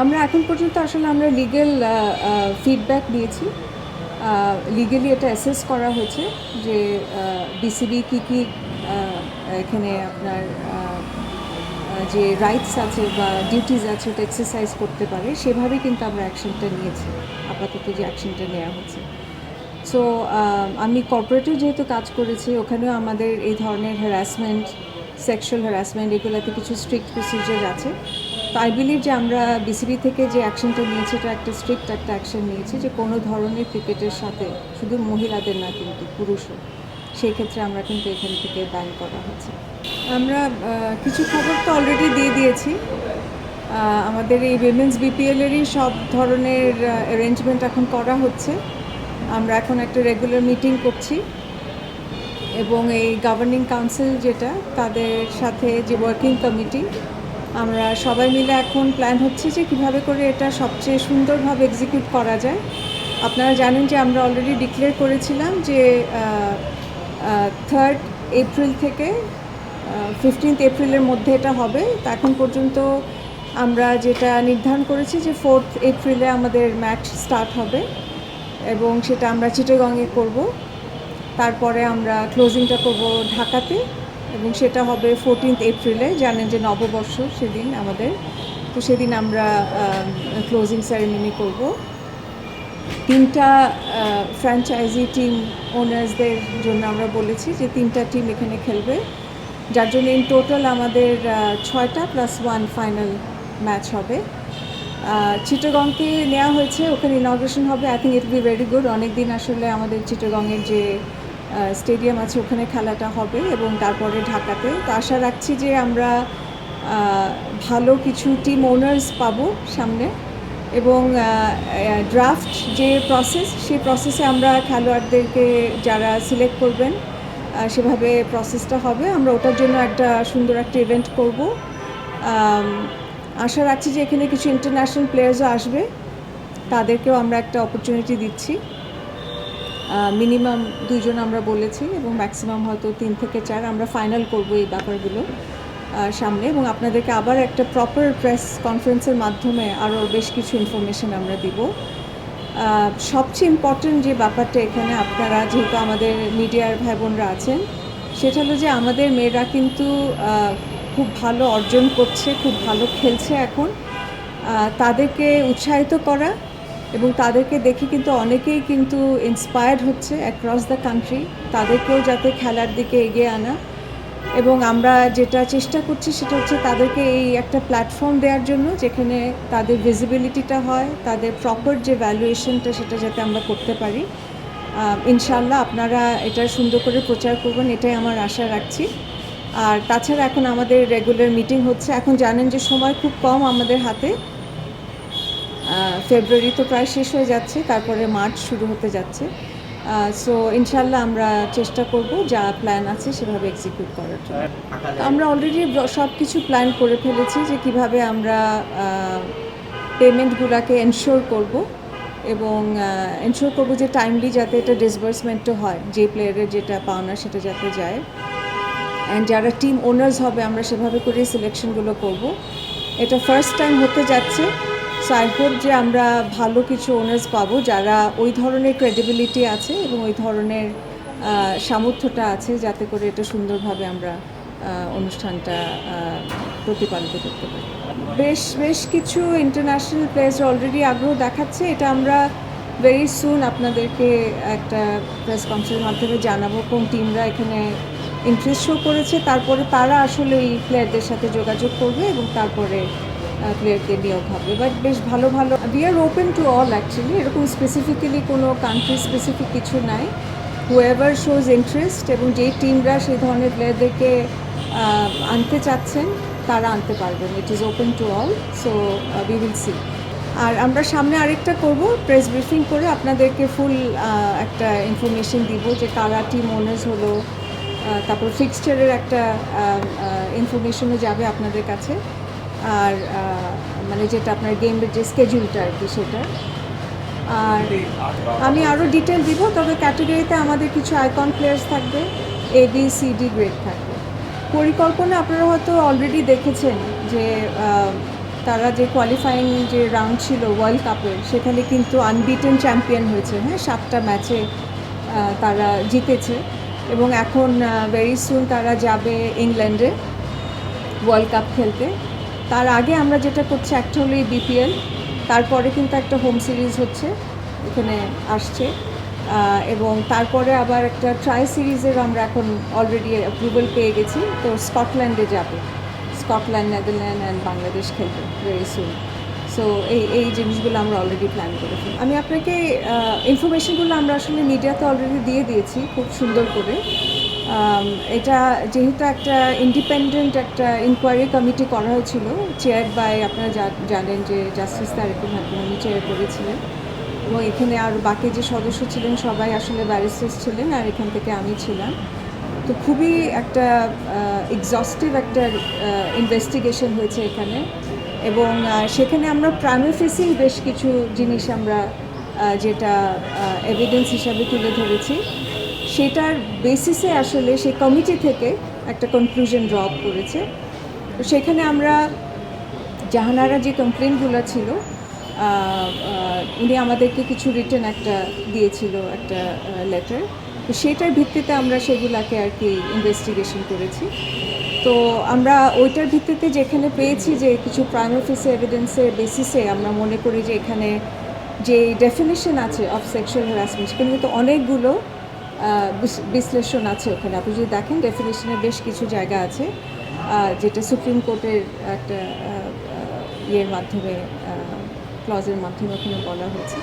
আমরা এখন পর্যন্ত আসলে আমরা লিগ্যাল ফিডব্যাক দিয়েছি। লিগ্যালি এটা অ্যাসেস করা হয়েছে যে বিসিবি কী এখানে আপনার যে রাইটস আছে বা ডিউটিস আছে ওটা এক্সারসাইজ করতে পারে, সেভাবেই কিন্তু আমরা অ্যাকশনটা নিয়েছি। আপাতত যে অ্যাকশনটা নেওয়া হচ্ছে, সো আমি কর্পোরেটেও যেহেতু কাজ করেছি, ওখানেও আমাদের এই ধরনের হ্যারাসমেন্ট, সেক্সুয়াল হ্যারাসমেন্ট, এগুলোতে কিছু স্ট্রিক্ট প্রসিজার আছে। তো আই বিলিভ যে আমরা বিসিবি থেকে যে অ্যাকশনটা নিয়েছি এটা একটা স্ট্রিক্ট একটা অ্যাকশন নিয়েছি, যে কোনো ধরনের ক্রিকেটের সাথে, শুধু মহিলাদের না কিন্তু পুরুষও, সেই ক্ষেত্রে আমরা কিন্তু এখান থেকে ব্যান করা হচ্ছে। আমরা কিছু খবর তো অলরেডি দিয়ে দিয়েছি। আমাদের এই উইমেন্স বিপিএলেরই সব ধরনের অ্যারেঞ্জমেন্ট এখন করা হচ্ছে। আমরা এখন একটা রেগুলার মিটিং করছি এবং এই গভর্নিং কাউন্সিল যেটা, তাদের সাথে যে ওয়ার্কিং কমিটি, আমরা সবাই মিলে এখন প্ল্যান হচ্ছে যে কীভাবে করে এটা সবচেয়ে সুন্দরভাবে এক্সিকিউট করা যায়। আপনারা জানেন যে আমরা অলরেডি ডিক্লেয়ার করেছিলাম যে 3rd এপ্রিল থেকে 15th এপ্রিলের মধ্যে এটা হবে। তা এখন পর্যন্ত আমরা যেটা নির্ধারণ করেছি যে 4th এপ্রিলে আমাদের ম্যাচ স্টার্ট হবে এবং সেটা আমরা চিটাগংয়ে করব। তারপরে আমরা ক্লোজিংটা করব ঢাকাতে এবং সেটা হবে 14th এপ্রিলে। জানেন যে নববর্ষ সেদিন আমাদের, তো সেদিন আমরা ক্লোজিং সেরেমনি করব। 3টা ফ্র্যাঞ্চাইজি টিম ওনার্সদের জন্য আমরা বলেছি যে 3টা টিম এখানে খেলবে, যার জন্য ইন টোটাল আমাদের 6টা + 1 ফাইনাল ম্যাচ হবে। চিটাগংকে নেওয়া হয়েছে, ওখানে ইনগ্রেশন হবে। I think it be very good. অনেক দিন আসলে আমাদের চিটাগংয়ের যে স্টেডিয়াম আছে ওখানে খেলাটা হবে এবং তারপরে ঢাকাতে। তো আশা রাখছি যে আমরা ভালো কিছু টিম ওনার্স পাবো সামনে এবং ড্রাফট যে প্রসেস, সেই প্রসেসে আমরা খেলোয়াড়দেরকে যারা সিলেক্ট করবেন সেভাবে প্রসেসটা হবে। আমরা ওটার জন্য একটা সুন্দর একটা ইভেন্ট করব। আশা রাখছি যে এখানে কিছু ইন্টারন্যাশনাল প্লেয়ার্সও আসবে, তাদেরকেও আমরা একটা অপরচুনিটি দিচ্ছি। মিনিমাম 2 জন আমরা বলেছি এবং ম্যাক্সিমাম হয়তো 3 থেকে 4। আমরা ফাইনাল করব এই ব্যাপারগুলো সামনে এবং আপনাদেরকে আবার একটা প্রপার প্রেস কনফারেন্সের মাধ্যমে আরও বেশ কিছু ইনফরমেশন আমরা দিব। সবচেয়ে ইম্পর্টেন্ট যে ব্যাপারটা এখানে, আপনারা যেহেতু আমাদের মিডিয়ার ভাই বোনরা আছেন, সেটা হলো যে আমাদের মেয়েরা কিন্তু খুব ভালো অর্জন করছে, খুব ভালো খেলছে এখন। তাদেরকে উৎসাহিত করা এবং তাদেরকে দেখে কিন্তু অনেকেই কিন্তু ইন্সপায়ার্ড হচ্ছে অ্যাক্রস দ্য কান্ট্রি, তাদেরকেও যাতে খেলার দিকে এগিয়ে আনা। এবং আমরা যেটা চেষ্টা করছি সেটা হচ্ছে তাদেরকে এই একটা প্ল্যাটফর্ম দেওয়ার জন্য, যেখানে তাদের ভিজিবিলিটিটা হয়, তাদের প্রপার যে ভ্যালুয়েশনটা সেটা যাতে আমরা করতে পারি। ইনশাআল্লাহ আপনারা এটা সুন্দর করে প্রচার করবেন, এটাই আমার আশা রাখছি। আর তাছাড়া এখন আমাদের রেগুলার মিটিং হচ্ছে। এখন জানেন যে সময় খুব কম আমাদের হাতে। ফেব্রুয়ারি তো প্রায় শেষ হয়ে যাচ্ছে, তারপরে মার্চ শুরু হতে যাচ্ছে। সো ইনশাল্লাহ আমরা চেষ্টা করব যা প্ল্যান আছে সেভাবে এক্সিকিউট করার জন্য। আমরা অলরেডি সব কিছু প্ল্যান করে ফেলেছি যে কিভাবে আমরা পেমেন্টগুলোকে এনশিওর করব এবং এনশিওর করব যে টাইমলি যাতে এটা ডিসবার্সমেন্টও হয়, যে প্লেয়ারের যেটা পাওনা সেটা যাতে যায়। অ্যান্ড যারা টিম ওনার্স হবে আমরা সেভাবে করে সিলেকশনগুলো করব। এটা ফার্স্ট টাইম হতে যাচ্ছে। সো আই হোপ যে আমরা ভালো কিছু ওনার্স পাবো যারা ওই ধরনের ক্রেডিবিলিটি আছে এবং ওই ধরনের সামর্থ্যটা আছে, যাতে করে এটা সুন্দরভাবে আমরা অনুষ্ঠানটা প্রতিপালিত করতে পারি। বেশ কিছু ইন্টারন্যাশনাল প্লেয়ার্স অলরেডি আগ্রহ দেখাচ্ছে। এটা আমরা ভেরি সুন আপনাদেরকে একটা প্রেস কনফারেন্সের মাধ্যমে জানাবো কোন টিমরা এখানে ইন্টারেস্ট শো করেছে। তারপরে তারা আসলে এই প্লেয়ারদের সাথে যোগাযোগ করবে এবং তারপরে প্লেয়ারদের নিয়োগ হবে। বাট বেশ ভালো we are open to all actually. এরকম স্পেসিফিক্যালি কোনো কান্ট্রি স্পেসিফিক কিছু নাই। হুএভার শোজ ইন্টারেস্ট এবং যেই টিমরা সেই ধরনের প্লেয়ারদেরকে আনতে চাচ্ছেন তারা আনতে পারবেন। It is open to all, so we will see. আর আমরা সামনে আরেকটা করব, প্রেস ব্রিফিং করে আপনাদেরকে ফুল একটা ইনফরমেশন দিব যে কারা টিম ওনার্স হলো, তারপর ফিক্সচারের একটা ইনফরমেশনও যাবে আপনাদের কাছে। আর মানে যেটা আপনার গেমের যে স্কেডিউলটা আর কি সেটা। আর আমি আরও ডিটেল দিব, তবে ক্যাটেগরিতে আমাদের কিছু আইকন প্লেয়ার্স থাকবে, ABCD গ্রেড থাকবে। পরিকল্পনা আপনারা হয়তো অলরেডি দেখেছেন যে তারা যে কোয়ালিফাইং যে রাউন্ড ছিল ওয়ার্ল্ড কাপের সেখানে কিন্তু আনবিটেন চ্যাম্পিয়ন হয়েছে, হ্যাঁ 7টা ম্যাচে তারা জিতেছে এবং এখন ভেরি সুন তারা যাবে ইংল্যান্ডে ওয়ার্ল্ড কাপ খেলতে। তার আগে আমরা যেটা করছি একটা হলো এই বিপিএল, তারপরে কিন্তু একটা হোম সিরিজ হচ্ছে এখানে আসছে এবং তারপরে আবার একটা ট্রাই সিরিজের আমরা এখন অলরেডি অ্যাপ্রুভাল পেয়ে গেছি, তো স্কটল্যান্ডে যাবে, স্কটল্যান্ড, নেদারল্যান্ড অ্যান্ড বাংলাদেশ খেলবে ভেরি সুন। সো এই জিনিসগুলো আমরা অলরেডি প্ল্যান করে ফেলি। আমি আপনাকে ইনফরমেশনগুলো আমরা আসলে মিডিয়াতে অলরেডি দিয়ে দিয়েছি খুব সুন্দর করে। এটা যেহেতু একটা ইন্ডিপেন্ডেন্ট একটা ইনকোয়ারি কমিটি করা হয়েছিল, চেয়ার বাই আপনারা জানেন যে জাস্টিস তারেকুল হাকিম উনি চেয়ার করেছিলেন এবং এখানে আর বাকি যে সদস্য ছিলেন সবাই আসলে ব্যারিস্টার্স ছিলেন আর এখান থেকে আমি ছিলাম। তো খুবই একটা এক্সস্টিভ একটা ইনভেস্টিগেশন হয়েছে এখানে এবং সেখানে আমরা প্রাইমারি ফেসিং বেশ কিছু জিনিস আমরা যেটা এভিডেন্স হিসাবে তুলে ধরেছি, সেটার বেসিসে আসলে সেই কমিটি থেকে একটা কনক্লুশন ড্র করেছে। তো সেখানে আমরা জাহানারা যে কমপ্লেনগুলো ছিল উনি আমাদেরকে কিছু রিটেন একটা দিয়েছিল একটা লেটার, তো সেটার ভিত্তিতে আমরা সেগুলাকে আর কি ইনভেস্টিগেশন করেছি। তো আমরা ওইটার ভিত্তিতে যেখানে পেয়েছি যে কিছু প্রাইমারি ফেসি এভিডেন্সের বেসিসে আমরা মনে করি যে এখানে যে ডেফিনেশন আছে অফ সেক্সুয়াল হ্যারাসমেন্ট সেখানে কিন্তু অনেকগুলো বিশ্লেষণ আছে ওখানে। আপনি যদি দেখেন ডেফিনেশনের বেশ কিছু জায়গা আছে যেটা সুপ্রিম কোর্টের একটা ইয়ের মাধ্যমে ক্লজের মাধ্যমে ওখানে বলা হয়েছে।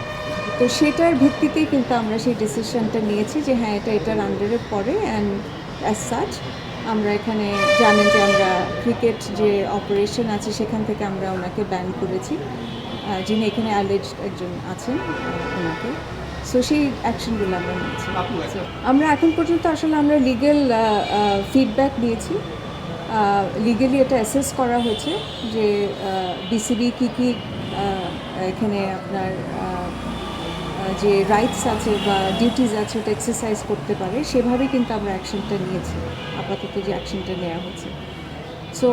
তো সেটার ভিত্তিতেই কিন্তু আমরা সেই ডিসিশনটা নিয়েছি যে হ্যাঁ এটার আন্ডারে পড়ে অ্যান্ড অ্যাজ সাচ আমরা এখানে জানেন যে আমরা ক্রিকেট যে অপারেশন আছে সেখান থেকে আমরা ওনাকে ব্যান করেছি, যিনি এখানে অ্যালেজ একজন আছেন ওনাকে। সো সেই অ্যাকশনগুলো আমরা নিয়েছি। আমরা এখন পর্যন্ত আসলে আমরা লিগ্যাল ফিডব্যাক দিয়েছি, লিগালি এটা অ্যাসেস করা হয়েছে যে বিসিবি কী এখানে আপনার যে রাইটস আছে বা ডিউটিস আছে ওটা এক্সারসাইজ করতে পারে, সেভাবেই কিন্তু আমরা অ্যাকশনটা নিয়েছি, আপাতত যে অ্যাকশনটা নেওয়া হয়েছে। সো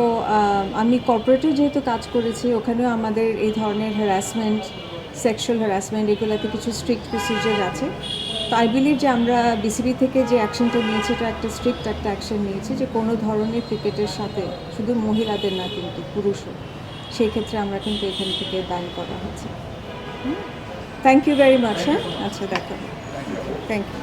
আমি কর্পোরেটেও যেহেতু কাজ করেছি ওখানেও আমাদের এই ধরনের হ্যারাসমেন্ট, সেক্সুয়াল হ্যারাসমেন্ট এগুলোতে কিছু স্ট্রিক্ট প্রসিজার আছে। তো আই বিলিভ যে আমরা বিসিবি থেকে যে অ্যাকশনটা নিয়েছি এটা একটা স্ট্রিক্ট একটা অ্যাকশন নিয়েছি যে কোনো ধরনের ক্রিকেটের সাথে শুধু মহিলাদের না কিন্তু পুরুষও, সেই ক্ষেত্রে আমরা কিন্তু এখান থেকে ব্যান করা হচ্ছে। Thank you very much. হ্যাঁ আচ্ছা দেখো, থ্যাংক ইউ।